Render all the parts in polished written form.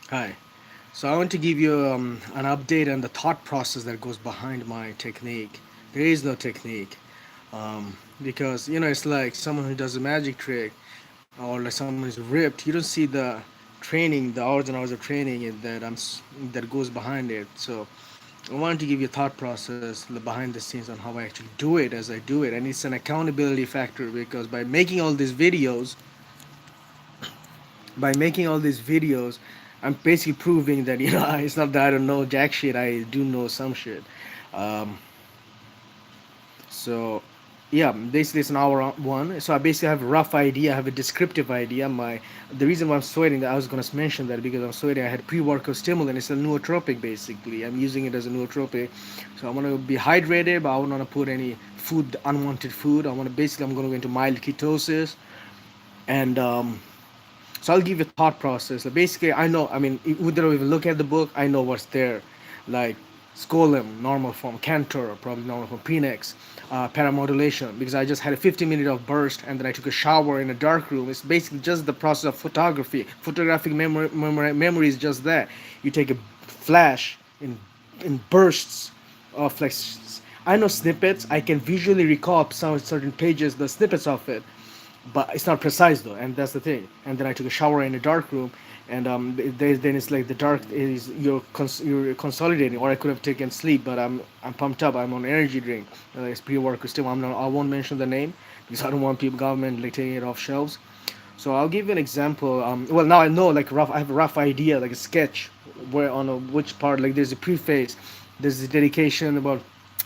Hi. So I want to give you an update on the thought process that goes behind my technique. There is no technique, because it's like someone who does a magic trick, or like someone who's ripped. You don't see the training, the hours and hours of training that goes behind it. So I wanted to give you a thought process behind the scenes on how I actually do it as I do it, and it's an accountability factor because by making all these videos, I'm basically proving that it's not that I don't know jack shit. I do know some shit. Um, so yeah, basically it's an hour one. So I basically have a rough idea. I have a descriptive idea. The reason why I'm sweating, that I was gonna mention that because I'm sweating. I had pre-workout stimulant. It's a nootropic basically. I'm using it as a nootropic. So I want to be hydrated, but I don't want to put any food, unwanted food. I'm gonna go into mild ketosis and so I'll give you a thought process. Like basically, I know. I mean, without even look at the book, I know what's there, like scolem, normal form, cantor, probably normal form, prenex, paramodulation. Because I just had a 15 minute of burst, and then I took a shower in a dark room. It's basically just the process of photography. Photographic memory is just that. You take a flash in bursts of like. I know snippets. I can visually recall some certain pages, the snippets of it, but it's not precise though, and that's the thing. And then I took a shower in a dark room, and then it's like the dark is you're consolidating, or I could have taken sleep, but I'm pumped up. I'm on energy drink. It's pre-workout still. I won't mention the name because I don't want people government like taking it off shelves. So I'll give you an example. Well, now I know like rough. I have a rough idea, like a sketch, where on which part. Like there's a preface, there's a dedication about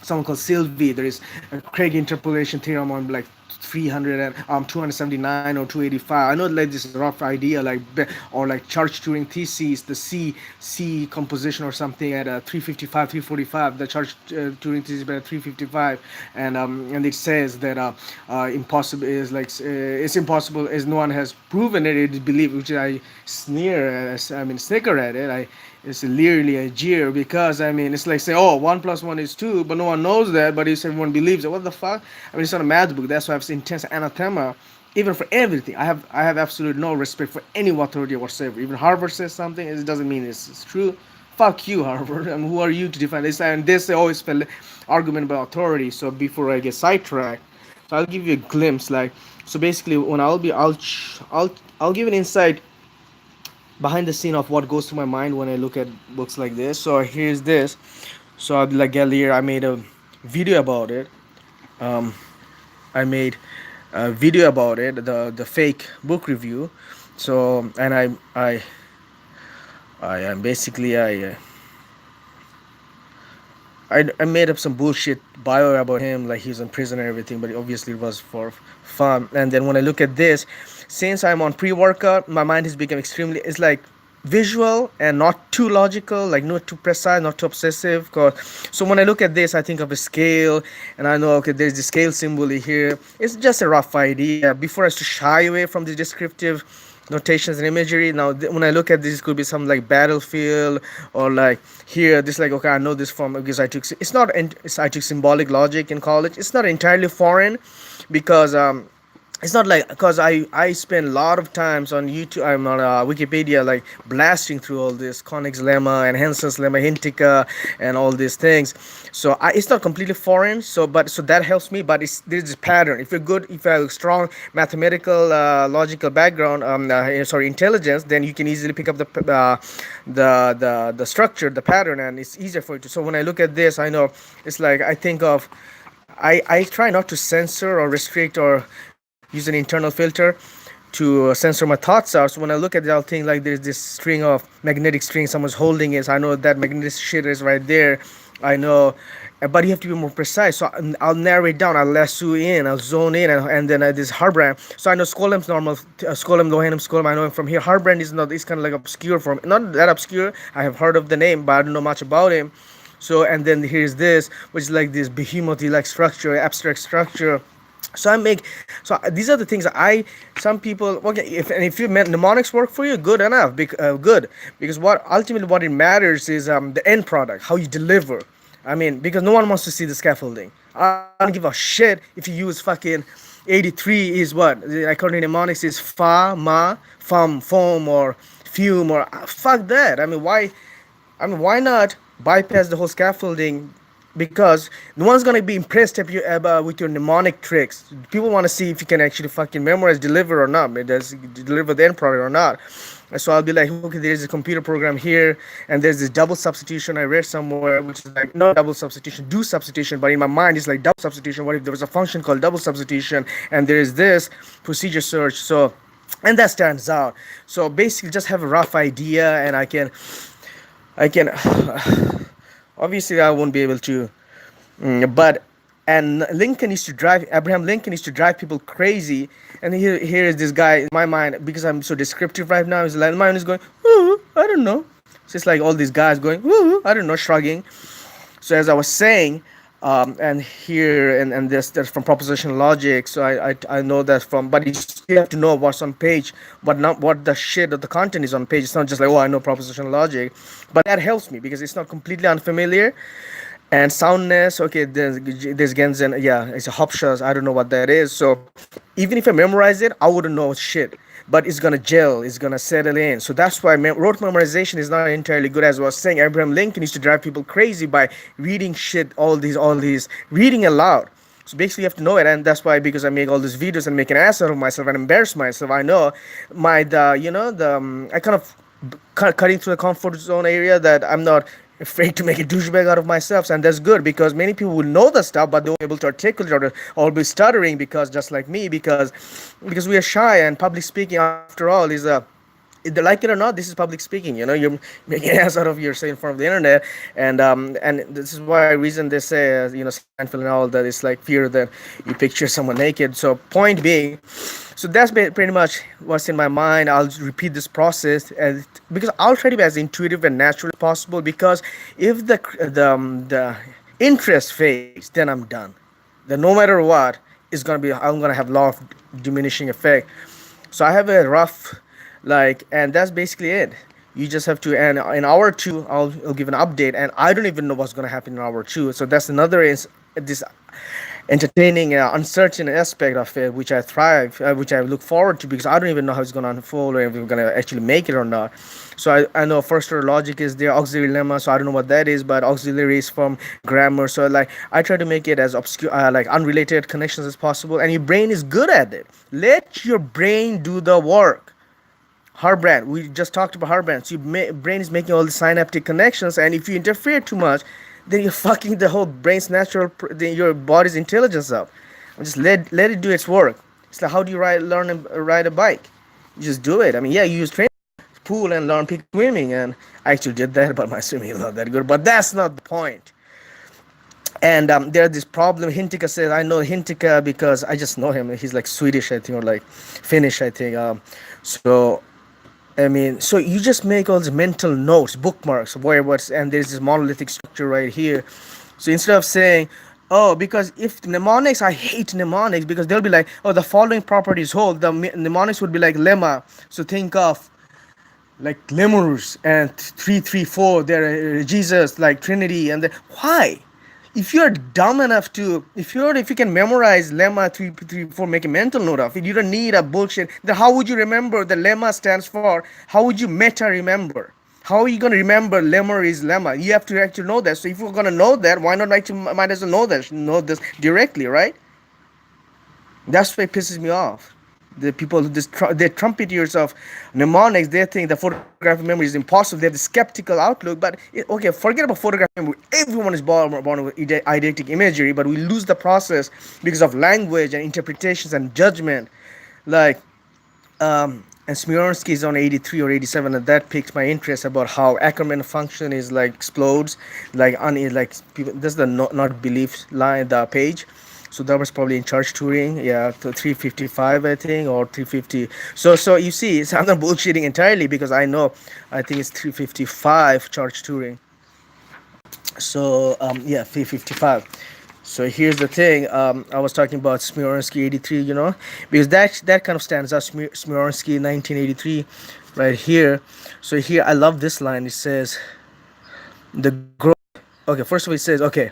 someone called Sylvie. There is a Craig interpolation theorem on like 300 and 279 or 285. I know like this rough idea, like or like charge Turing thesis, the C composition or something at 355, 345. The charge Turing thesis at 355, and it says that impossible is like it's impossible as no one has proven it. It is believed, which I snicker at it. It's literally a jeer because I mean it's like saying, oh, 1 plus 1 is 2, but no one knows that, but if everyone believes it, what the fuck? I mean, it's not a math book. That's why I have intense anathema, even for everything. I have absolute no respect for any authority whatsoever. Even Harvard says something, it doesn't mean it's true. Fuck you, Harvard. And who are you to define this? And this always felt argument about authority. So before I get sidetracked, so I'll give you a glimpse. Like so, basically, when I'll give an insight behind the scene of what goes through my mind when I look at books like this. So here's this. So I'll be like Gallier. I made a video about it. Um, I made a video about it, the fake book review. So and I am basically I made up some bullshit bio about him, like he was in prison and everything, but obviously it was for fun. And then when I look at this, since I'm on pre-workout, my mind has become extremely, it's like visual and not too logical, like not too precise, not too obsessive. So when I look at this, I think of a scale, and I know, okay, there's the scale symbol here. It's just a rough idea. Before I used to shy away from the descriptive notations and imagery. Now when I look at this, it could be some like battlefield, or like here this, like, okay, I know this from because I took symbolic logic in college. It's not entirely foreign because it's not like, because I spend a lot of times on YouTube. I'm on Wikipedia, like blasting through all this Koenig's lemma and Hansen's lemma, Hintica, and all these things. So it's not completely foreign. So that helps me. But there's this pattern. If you have a strong mathematical, logical background, sorry, intelligence, then you can easily pick up the structure, the pattern, and it's easier for you to. So when I look at this, I know it's like I think of. I try not to censor or restrict or use an internal filter to censor my thoughts out. So when I look at the whole thing, like there's this string of magnetic string, someone's holding it. So I know that magnetic shit is right there. I know, but you have to be more precise. So I'll narrow it down. I'll lasso in. I'll zone in, and then this Harbrand. So I know Scolem's normal, Scolem, Lohanum, Scolem. I know him from here. Harbrand is not. It's kind of like obscure for me. Not that obscure. I have heard of the name, but I don't know much about him. So and then here's this, which is like this behemoth like structure, abstract structure. So these are the things that I some people, okay, if you mnemonics work for you, good enough, good, because what it matters is the end product, how you deliver. I mean, because no one wants to see the scaffolding. I don't give a shit if you use fucking 83 is what according to mnemonics is fa ma fum foam or fume or fuck that. Why not bypass the whole scaffolding? Because no one's gonna be impressed if you with your mnemonic tricks. People want to see if you can actually fucking memorize, deliver or not. Does deliver the end product or not? And so I'll be like, okay, there's a computer program here, and there's this double substitution I read somewhere, which is like not double substitution, do substitution, but in my mind it's like double substitution. What if there was a function called double substitution, and there is this procedure search? So, and that stands out. So basically, just have a rough idea, and I can obviously I won't be able to, but and Lincoln used to drive Abraham Lincoln used to drive people crazy. And here is this guy in my mind, because I'm so descriptive right now. His mind is going, ooh, I don't know. It's just like all these guys going, ooh, I don't know, shrugging. So as I was saying, and here and this that's from propositional logic. So I know that from, but you still have to know what's on page, but not what the shit of the content is on page. It's not just like, oh, I know propositional logic, but that helps me because it's not completely unfamiliar. And soundness, okay, there's Genzen, yeah, it's a Hopshas, I don't know what that is. So even if I memorize it, I wouldn't know shit, but it's gonna gel, it's gonna settle in. So that's why rote memorization is not entirely good. As I was saying, Abraham Lincoln used to drive people crazy by reading shit, all these reading aloud. So basically you have to know it, and that's why, because I make all these videos and make an ass out of myself and embarrass myself, I know my the you know the I kind of cutting through the comfort zone area, that I'm not afraid to make a douchebag out of myself. And that's good, because many people will know the stuff but they won't be able to articulate, or be stuttering, because just like me, because we are shy, and public speaking after all is a, either like it or not, this is public speaking. You're making an ass out of yourself in front of the internet. And this is why reason they say, Seinfeld and all that, it's like fear that you picture someone naked. So point being, so that's pretty much what's in my mind. I'll repeat this process, and because I'll try to be as intuitive and natural as possible, because if the interest fades, then I'm done. Then no matter what, I'm gonna have law of diminishing effect. So I have a rough, and that's basically it. You just have to, and in hour two, I'll give an update, and I don't even know what's gonna happen in hour two. So that's another is this entertaining, uncertain aspect of it, which I thrive, which I look forward to, because I don't even know how it's gonna unfold, or if we're gonna actually make it or not. So I know first order logic is there, auxiliary lemma, so I don't know what that is, but auxiliary is from grammar. So I try to make it as obscure, unrelated connections as possible, and your brain is good at it. Let your brain do the work. Heartbrand, we just talked about heartbrand. So your brain is making all the synaptic connections, and if you interfere too much, then you're fucking the whole brain's your body's intelligence up. And just let it do its work. It's like, how do you learn and ride a bike? You just do it. I mean, yeah, you use training pool and learn peak swimming, and I actually did that, but my swimming is not that good. But that's not the point. And there's this problem. Hintika says, I know Hintika because I just know him. He's like Swedish, I think, or like Finnish, I think. So you just make all these mental notes, bookmarks, and there's this monolithic structure right here. So instead of saying, oh, because if mnemonics, I hate mnemonics, because they'll be like, oh, the following properties hold. The mnemonics would be like lemma. So think of like lemurs and 334, there Jesus, like Trinity, and why? If you're dumb enough to, if you can memorize lemma 334, make a mental note of it, you don't need a bullshit. Then how would you remember the lemma stands for? How would you meta remember? How are you gonna remember lemma is lemma? You have to actually know that. So if you're gonna know that, why not might as well know this directly, right? That's what pisses me off. The people, the trumpeteers of mnemonics, they think the photographic memory is impossible. They have the skeptical outlook. But okay, forget about photographic memory. Everyone is born with eidetic imagery, but we lose the process because of language and interpretations and judgment. And Smirnonsky is on 83 or 87, and that piqued my interest about how Ackermann function is like explodes, people. That's the not belief line, the page. So that was probably in Church Turing, yeah, 355, I think, or 350. So you see, I'm not bullshitting entirely, because I think it's 355 Church Turing. So yeah, 355. So here's the thing. I was talking about Smirnonsky 83, because that kind of stands out. Smirnonsky 1983, right here. So here I love this line. It says, the growth. Okay, first of all, it says, okay,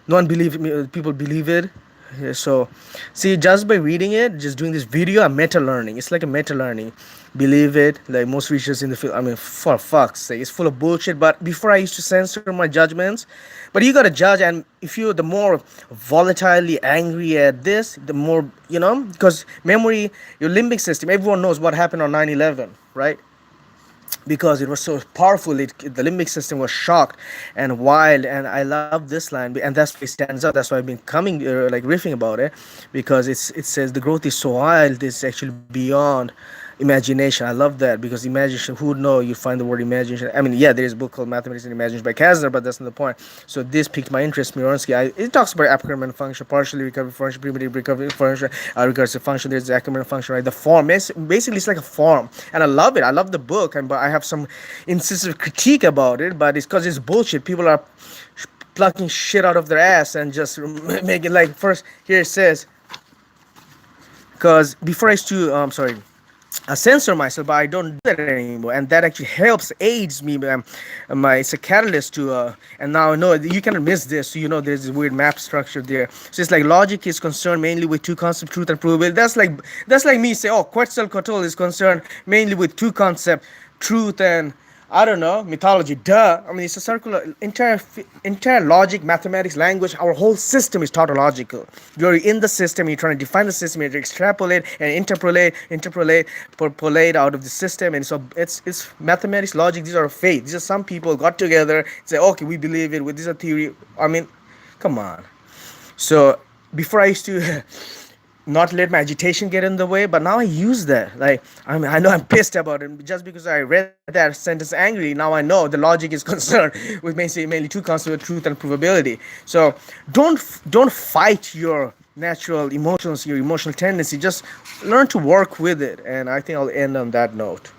no one believe me. People believe it. Yeah, so, see, just by reading it, just doing this video, I'm meta learning. It's like a meta learning. Believe it, like most research in the field. I mean, for fuck's sake, it's full of bullshit. But before I used to censor my judgments, but you gotta judge, and if you're the more volatilely angry at this, the more because memory, your limbic system. Everyone knows what happened on 9/11, right? Because it was so powerful, the limbic system was shocked and wild. And I love this line, and that's why it stands out. That's why I've been coming like riffing about it, because it says the growth is so wild, it's actually beyond imagination. I love that, because imagination, who would know you find the word imagination. I mean, yeah, there is a book called Mathematics and Imagination by Kastner, but that's not the point. So this piqued my interest. Mironsky, it talks about Ackermann function, partially recovery function, primitive recovery function, recursive function. There's the Ackermann function, right? The form, basically it's like a form, and I love it. I love the book, and but I have some incisive critique about it, but it's because it's bullshit. People are plucking shit out of their ass and just make it like, first here it says, because before I used to sorry, I censor myself, but I don't do that anymore, and that actually helps, aids me. It's a catalyst to, and now I know you cannot miss this. So there's this weird map structure there. So it's like logic is concerned mainly with two concepts, truth and probability. That's like me say, oh, Quetzalcoatl is concerned mainly with two concepts, truth and, I don't know, mythology. Duh. I mean, it's a circular, entire logic, mathematics, language. Our whole system is tautological. You're in the system. You're trying to define the system. You have to extrapolate and interpolate out of the system. And so it's mathematics, logic. These are faith. These are some people got together and say, okay, we believe it. With this a theory. I mean, come on. So before I used to not let my agitation get in the way, but now I use that. Like, I mean, I know I'm pissed about it just because I read that sentence angry. Now I know the logic is concerned with mainly two concepts, truth and probability. So don't fight your natural emotions, your emotional tendency. Just learn to work with it. And I think I'll end on that note.